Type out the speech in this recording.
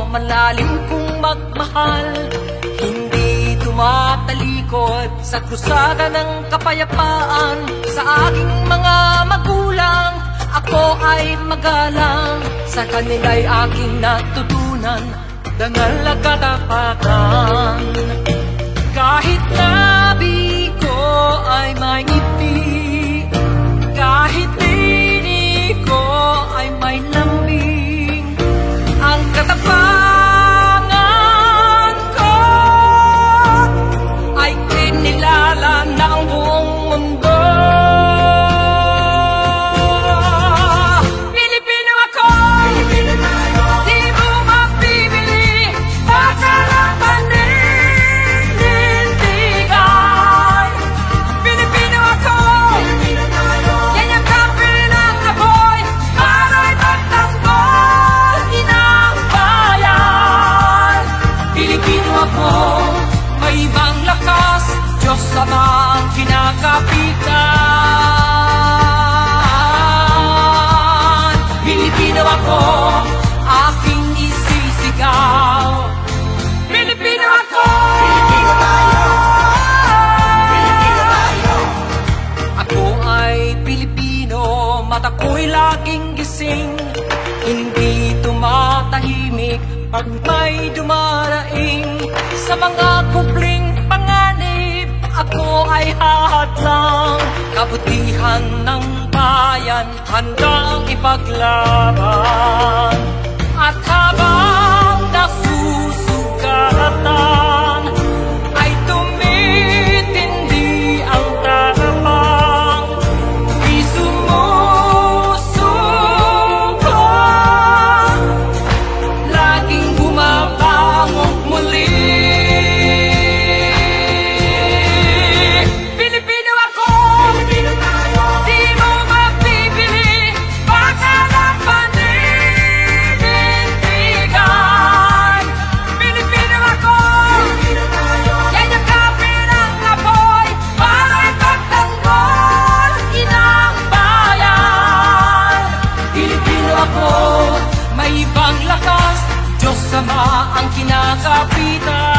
malalim kong magmahal. Hindi tumatalikod sa krusada ng kapayapaan. Sa aking mga magulang, ako ay magalang. Sa kanila'y aking natutunan dangal na katapatan. Kahit labi ko ay may ngiti, kahit tinig ko ay may lambing, ang katapangan ko ay kinilala ng buong mundo. Pilipino ako, Pilipino tayo, di mo mapibili, baka lang panindigan. Pilipino ako, Pilipino tayo, yan yung kapil ng apoy, para'y pagtanggol, inang bayan. Pilipino ako, may ibang lakas, Diyos Ama ang kinakapitan. Pilipino ako, aking isisigaw. Pilipino ako, Pilipino tayo, Pilipino tayo. Ako ay Pilipino, mata ko'y laging gising, hindi tumatahimik pag may dumaraing. Sa mga kupling panganib, ako ay hahadlang. Kabutihan ng bayan, handang ipaglaban. At habang nasusugatan, ay tumitindi ang tapang. Di sumusuko, laging bumabangon muli. Pilipino ako, Pilipino tayo, di mo mapipili, baka lang panindigan. Pilipino ako, Pilipino tayo, yan yung kapil ng apoy, para'y pagtanggol, inang bayan. Pilipino ako, may ibang lakas, Diyos Ama ang kinakapitan.